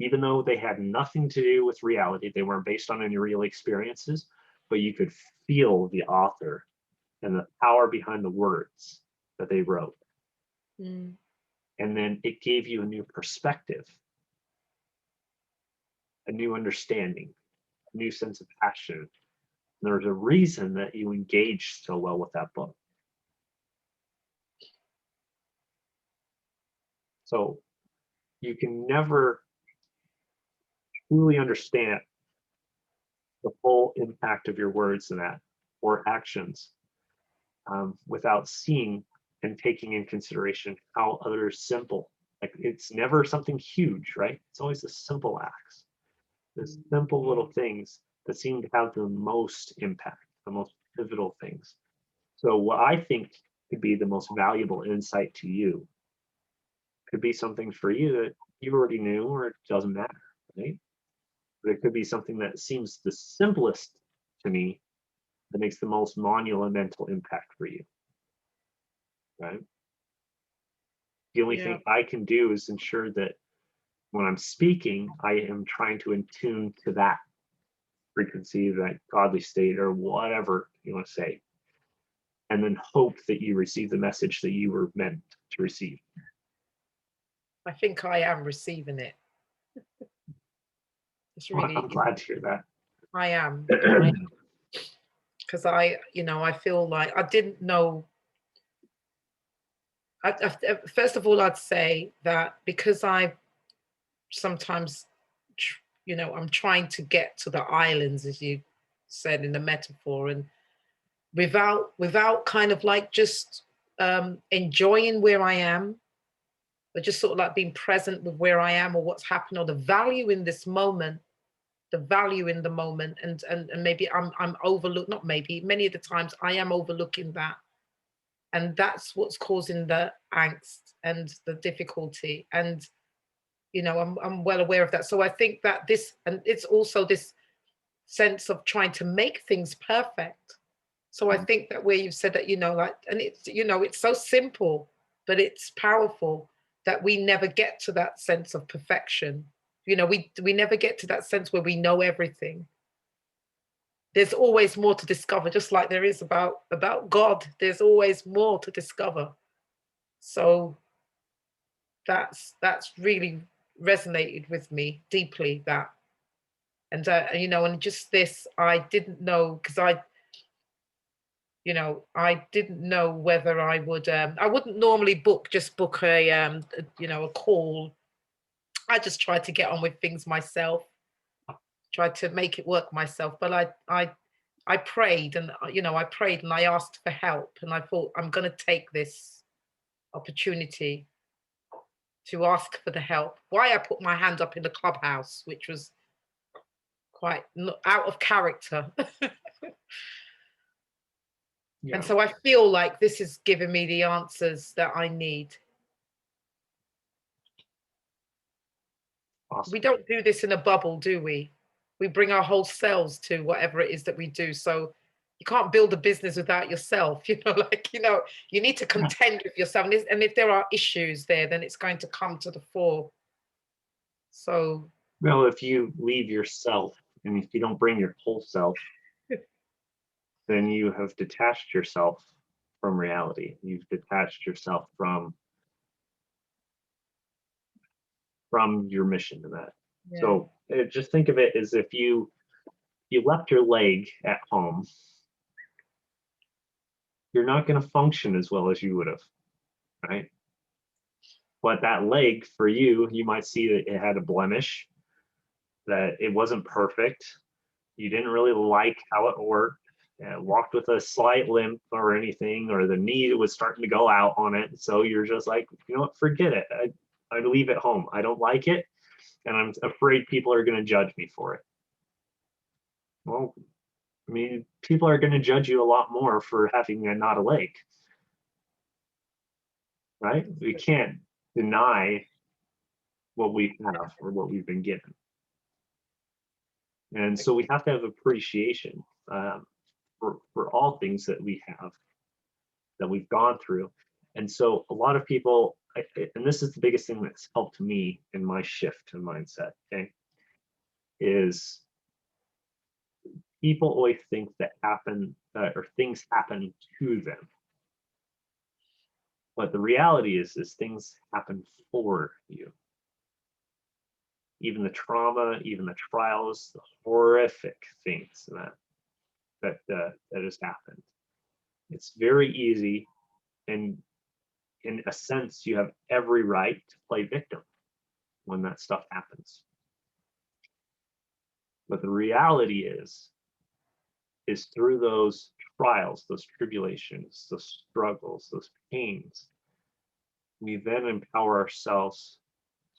even though they had nothing to do with reality, they weren't based on any real experiences, but you could feel the author and the power behind the words that they wrote. Mm. And then it gave you a new perspective, a new understanding, a new sense of passion. There's a reason that you engaged so well with that book. So you can never truly understand the full impact of your words and that or actions without seeing and taking in consideration how others simple. Like it's never something huge, right? It's always the simple acts, the simple little things that seem to have the most impact, the most pivotal things. So what I think could be the most valuable insight to you could be something for you that you already knew or it doesn't matter, right? But it could be something that seems the simplest to me that makes the most monumental impact for you, right? The only Yeah. thing I can do is ensure that when I'm speaking, I am trying to attune to that frequency, that godly state, or whatever you want to say, and then hope that you receive the message that you were meant to receive. I think I am receiving it. It's Well, really, I'm glad to hear that. I am. Because I feel like I didn't know. First of all, I'd say that because I sometimes, I'm trying to get to the islands, as you said in the metaphor, and without kind of like just enjoying where I am, but just sort of like being present with where I am or what's happened, or the value in this moment, the value in the moment. And maybe I'm overlooked, not maybe, many of the times I am overlooking that. And that's what's causing the angst and the difficulty. And, you know, I'm well aware of that. So I think that this, and it's also this sense of trying to make things perfect. So I think that where you've said that, you know, like, and it's, you know, it's so simple, but it's powerful that we never get to that sense of perfection. You know, we never get to that sense where we know everything. There's always more to discover, just like there is about God. There's always more to discover. So that's really resonated with me deeply. That, and you know, and just this, I didn't know, because you know, I didn't know whether I would. I wouldn't normally book you know, a call. I just tried to get on with things myself, tried to make it work myself. But I prayed, and you know, I prayed and I asked for help, and I thought I'm going to take this opportunity to ask for the help. Why I put my hand up in the clubhouse, which was quite out of character. Yeah. And so I feel like this is giving me the answers that I need. Awesome. We don't do this in a bubble, do we? We bring our whole selves to whatever it is that we do. So you can't build a business without yourself, you know, like, you know, you need to contend with yourself. And if there are issues there, then it's going to come to the fore. So, Well, if you leave yourself and if you don't bring your whole self, then you have detached yourself from reality. You've detached yourself from your mission in that. yeah, So just think of it as if you left your leg at home, you're not going to function as well as you would have, right? But that leg for you, you might see that it had a blemish, that it wasn't perfect. You didn't really like how it worked. Walked with a slight limp or anything, or the knee was starting to go out on it. So you're just like, you know what, forget it. I leave it home. I don't like it, and I'm afraid people are going to judge me for it. Well, I mean, people are going to judge you a lot more for having not a leg, right? We can't deny what we have or what we've been given. And so we have to have appreciation for all things that we have, that we've gone through. And so a lot of people, and this is the biggest thing that's helped me in my shift in mindset, okay, is people always think that or things happen to them. But the reality is things happen for you. Even the trauma, even the trials, the horrific things that has happened. It's very easy, and in a sense, you have every right to play victim when that stuff happens. But the reality is through those trials, those tribulations, those struggles, those pains, we then empower ourselves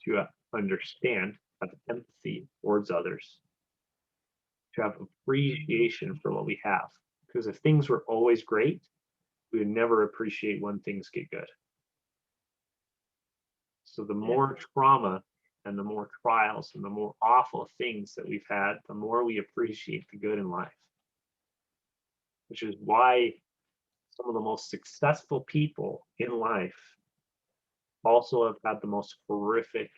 to understand, have empathy towards others, to have appreciation for what we have. Because if things were always great, we would never appreciate when things get good. So the more trauma and the more trials and the more awful things that we've had, the more we appreciate the good in life. Which is why some of the most successful people in life also have had the most horrific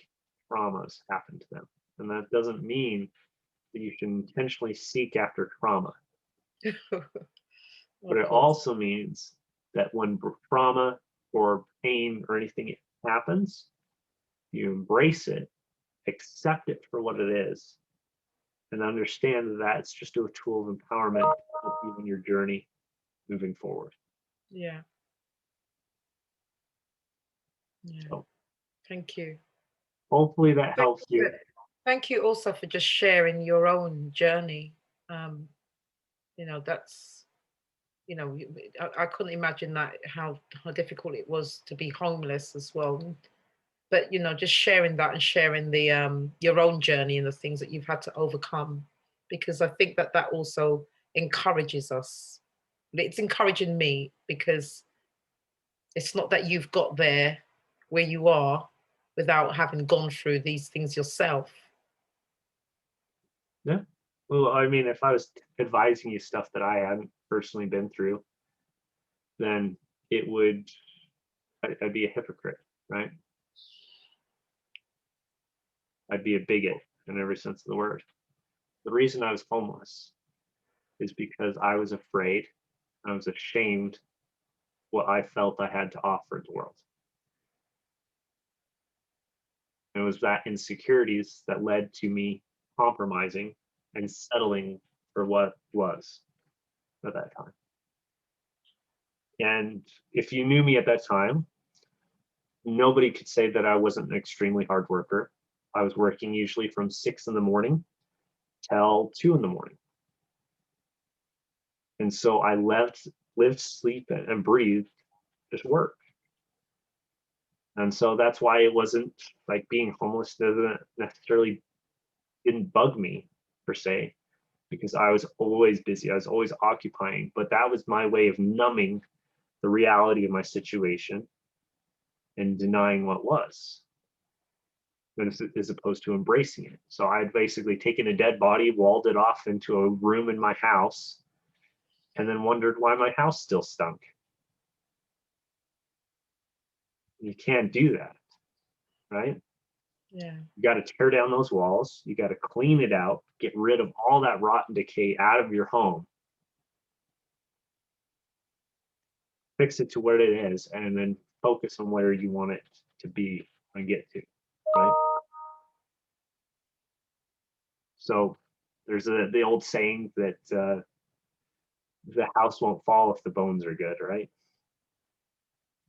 traumas happen to them. And that doesn't mean that you should intentionally seek after trauma. But it also means that when trauma or pain or anything happens, you embrace it, accept it for what it is, and understand that that's just a tool of empowerment to help you in your journey moving forward. yeah, yeah. So Thank you. hopefully that helps you. Thank you also for just sharing your own journey. You know, that's, you know, I couldn't imagine that how difficult it was to be homeless as well. but just sharing that and sharing the your own journey and the things that you've had to overcome, because I think that that also encourages us. It's encouraging me because it's not that you've got there where you are without having gone through these things yourself. Yeah. Well, I mean, if I was advising you stuff that I hadn't personally been through, then it would, I'd be a hypocrite, right? I'd be a bigot in every sense of the word. The reason I was homeless is because I was afraid, I was ashamed what I felt I had to offer the world. And it was that insecurities that led to me compromising and settling for what was at that time. And if you knew me at that time, nobody could say that I wasn't an extremely hard worker. I was working usually from 6 in the morning till 2 in the morning. And so I lived, sleep, and breathed just work. And so that's why it wasn't like being homeless doesn't necessarily didn't bug me per se, because I was always busy. I was always occupying, but that was my way of numbing the reality of my situation and denying what was, as opposed to embracing it. So I'd basically taken a dead body, walled it off into a room in my house, and then wondered why my house still stunk. You can't do that, right? Yeah. You got to tear down those walls. You got to clean it out, get rid of all that rot and decay out of your home, fix it to what it is, and then focus on where you want it to be and get to, right? So there's the old saying that the house won't fall if the bones are good, right?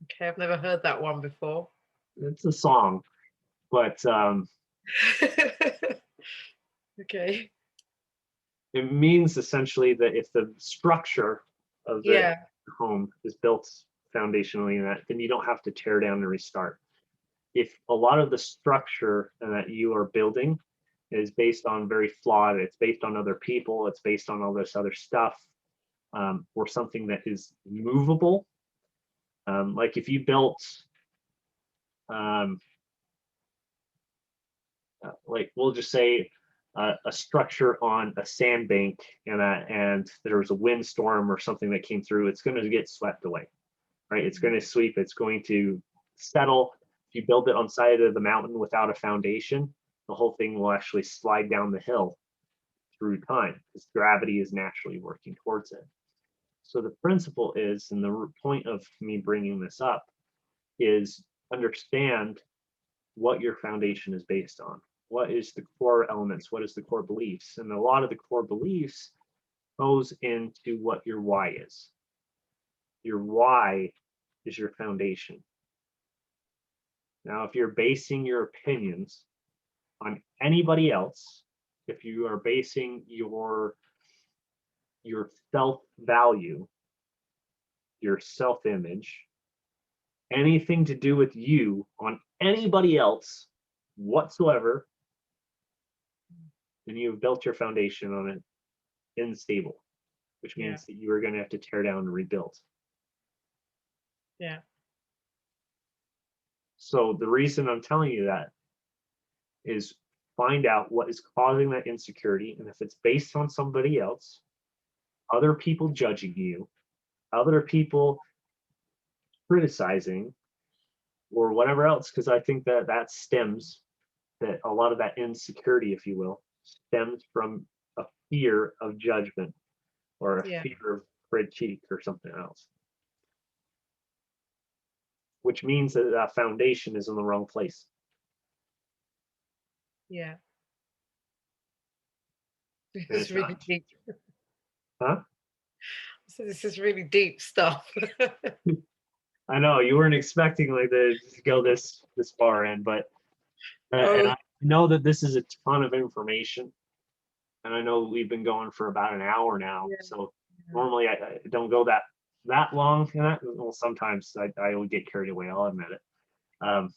Okay, I've never heard that one before. It's a song, but Okay. it means essentially that if the structure of the Yeah. home is built foundationally in that, then you don't have to tear down and restart. If a lot of the structure that you are building is based on very flawed, it's based on other people, it's based on all this other stuff, or something that is movable, like if you built um, like we'll just say a structure on a sandbank, and there was a windstorm or something that came through, it's going to get swept away, right? It's going to sweep, it's going to settle. If you build it on side of the mountain without a foundation, the whole thing will actually slide down the hill through time because gravity is naturally working towards it. So the principle is, and the point of me bringing this up is understand what your foundation is based on. What is the core elements? What is the core beliefs? And a lot of the core beliefs goes into what your why is. Your why is your foundation. Now, if you're basing your opinions on anybody else, if you are basing your self-value, your self-image, anything to do with you on anybody else whatsoever, then you've built your foundation on it unstable, which Yeah. means that you are going to have to tear down and rebuild. Yeah. So the reason I'm telling you that is find out what is causing that insecurity. And if it's based on somebody else, other people judging you, other people criticizing, or whatever else, because I think that that a lot of that insecurity, if you will, stems from a fear of judgment or a Yeah. fear of critique or something else, which means that that foundation is in the wrong place. Yeah. This And is it's really not, deep. huh? So this is really deep stuff. I know you weren't expecting like to go this far in, but and Oh, I know that this is a ton of information, and I know we've been going for about an hour now. yeah. So normally I don't go that long in that. Well, sometimes I would get carried away. I'll admit it. Um,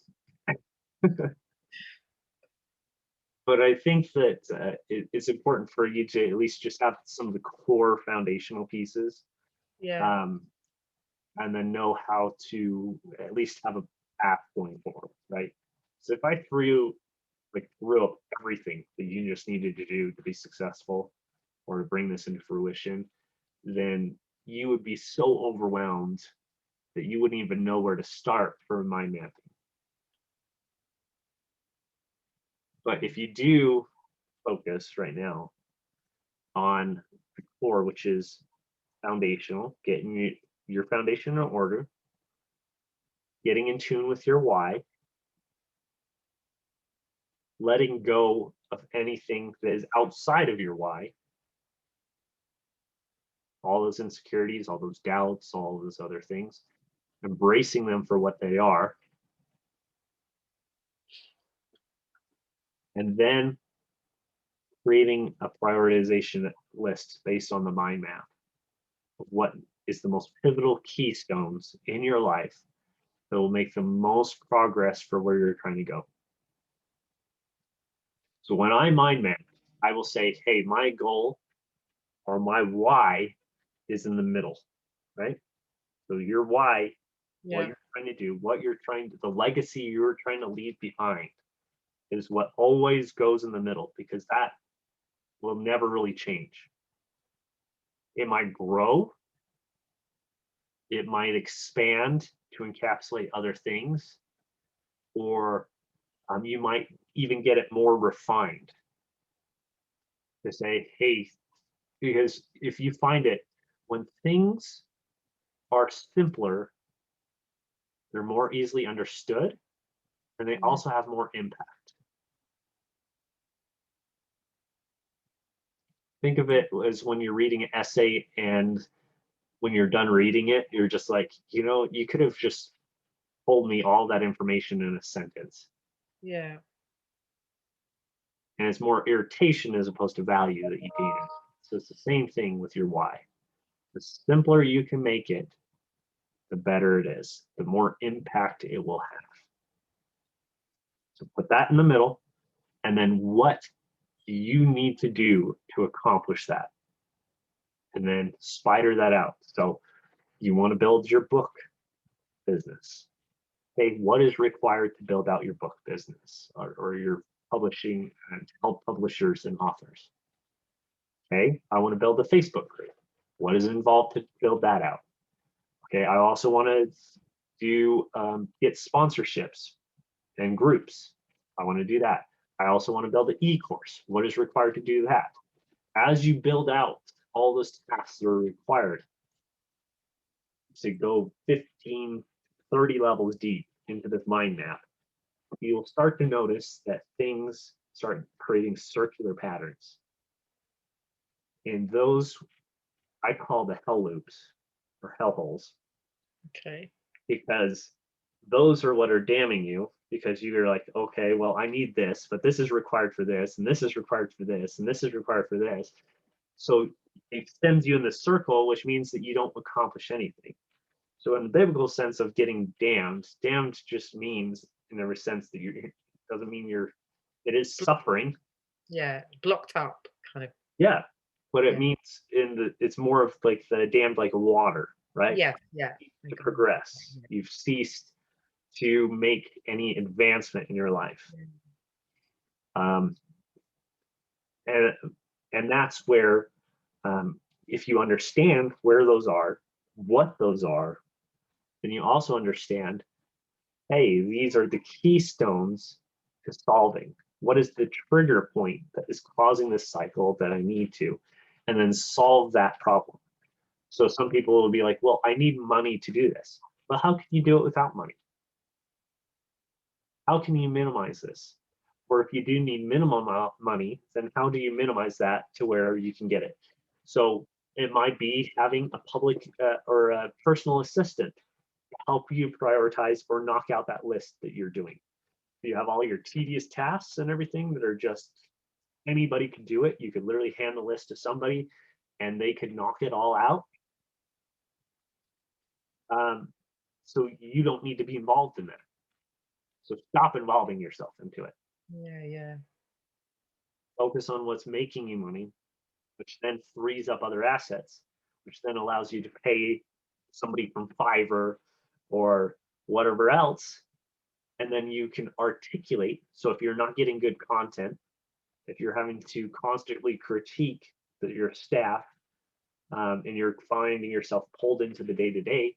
But I think that it's important for you to at least just have some of the core foundational pieces, Yeah. um, and then know how to at least have a path going forward, right? So if I threw up everything that you just needed to do to be successful or to bring this into fruition, then you would be so overwhelmed that you wouldn't even know where to start for mind mapping. But if you do focus right now on the core, which is foundational, getting your foundation in order, getting in tune with your why, letting go of anything that is outside of your why, all those insecurities, all those doubts, all those other things, embracing them for what they are, and then creating a prioritization list based on the mind map of what is the most pivotal keystones in your life that will make the most progress for where you're trying to go. So when I mind map, I will say, hey, my goal or my why is in the middle, right? So your why, what Yeah. you're trying to do, the legacy you're trying to leave behind is what always goes in the middle, because that will never really change. It might grow, it might expand to encapsulate other things, or you might even get it more refined to say, hey, because if you find it, when things are simpler, they're more easily understood, and they Yeah. also have more impact. Think of it as when you're reading an essay, and when you're done reading it, you're just like, you could have just told me all that information in a sentence. Yeah. And it's more irritation as opposed to value that you gain. So it's the same thing with your why. The simpler you can make it, the better it is, the more impact it will have. So put that in the middle, and then what do you need to do to accomplish that? And then spider that out. So you want to build your book business. Hey, what is required to build out your book business, or your publishing and help publishers and authors? Okay, I want to build a Facebook group. What is involved to build that out? Okay, I also want to get sponsorships and groups. I want to do that. I also want to build an e-course. What is required to do that? As you build out all those tasks that are required to go 15, 30 levels deep into this mind map, you'll start to notice that things start creating circular patterns. And those I call the hell loops or hell holes, Okay. because those are what are damning you, because you're like, okay, well, I need this, but this is required for this, and this is required for this, and this is required for this. So it sends you in this circle, which means that you don't accomplish anything. So in the biblical sense of getting damned just means, in the sense that doesn't mean it is suffering. Yeah. Blocked up, kind of. Yeah. But it Yeah. means it's more of like the damned like water, right? Yeah. Yeah. To progress. You've ceased to make any advancement in your life. Um, and and that's where, if you understand where those are, what those are, then you also understand, hey, these are the keystones to solving. What is the trigger point that is causing this cycle that I need to, and then solve that problem. So some people will be like, well, I need money to do this. Well, how can you do it without money? How can you minimize this? Or if you do need minimum money, then how do you minimize that to where you can get it? So it might be having a public or a personal assistant to help you prioritize or knock out that list that you're doing. You have all your tedious tasks and everything that are just, anybody could do it. You could literally hand the list to somebody and they could knock it all out. So you don't need to be involved in that. So stop involving yourself into it. Yeah, yeah. Focus on what's making you money, which then frees up other assets, which then allows you to pay somebody from Fiverr or whatever else. And then you can articulate. So if you're not getting good content, if you're having to constantly critique your staff, and you're finding yourself pulled into the day to day,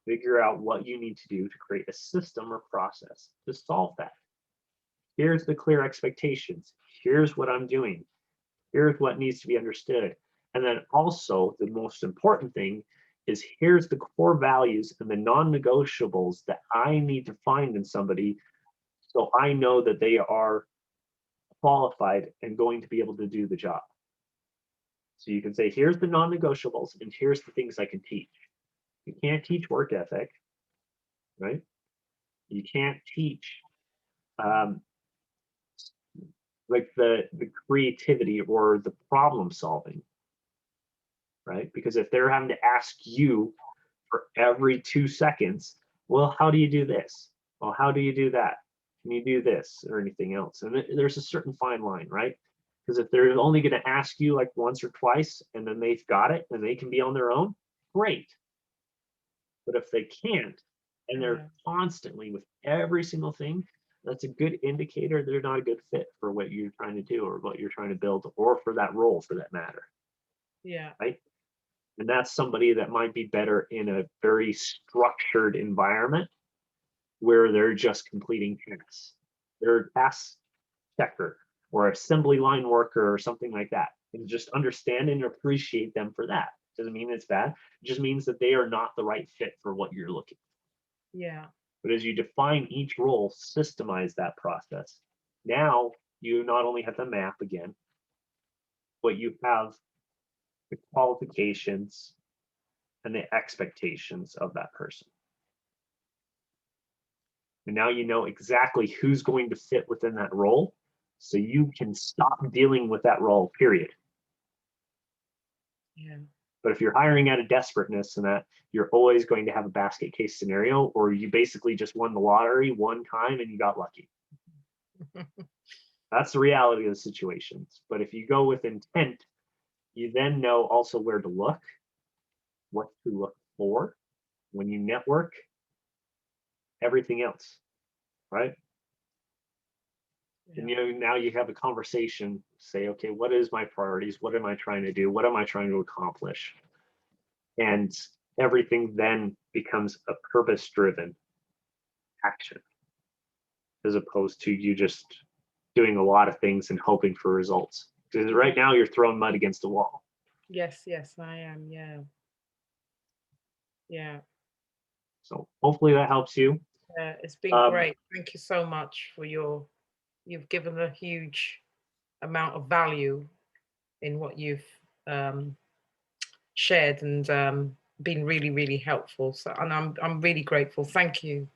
figure out what you need to do to create a system or process to solve that. Here's the clear expectations. Here's what I'm doing. Here's what needs to be understood. And then also, the most important thing is here's the core values and the non negotiables that I need to find in somebody so I know that they are qualified and going to be able to do the job. So you can say, here's the non negotiables, and here's the things I can teach. You can't teach work ethic, right? You can't teach um, like the creativity or the problem solving, right? Because if they're having to ask you for every 2 seconds, well, how do you do this? Well, how do you do that? Can you do this or anything else? And there's a certain fine line, right? Because if they're only going to ask you like once or twice and then they've got it and they can be on their own, great. But if they can't and they're constantly with every single thing, that's a good indicator they're not a good fit for what you're trying to do or what you're trying to build or for that role for that matter. Yeah. Right. And that's somebody that might be better in a very structured environment where they're just completing tasks. They're a task checker or assembly line worker or something like that. And just understand and appreciate them for that. Doesn't mean it's bad. It just means that they are not the right fit for what you're looking for. Yeah. But as you define each role, systemize that process. Now you not only have the map again, but you have the qualifications and the expectations of that person. And now you know exactly who's going to fit within that role, so you can stop dealing with that role, period. Yeah. But if you're hiring out of desperateness and that you're always going to have a basket case scenario, or you basically just won the lottery one time and you got lucky. That's the reality of the situations. But if you go with intent, you then know also where to look, what to look for when you network, everything else, right? And now you have a conversation, say, okay, what is my priorities? What am I trying to do? What am I trying to accomplish? And everything then becomes a purpose-driven action, as opposed to you just doing a lot of things and hoping for results. Because right now you're throwing mud against the wall. Yes, yes, I am. Yeah. Yeah. So hopefully that helps you. Yeah, it's been great. Thank you so much for you've given a huge amount of value in what you've shared and been really, really helpful. So, and I'm really grateful. Thank you.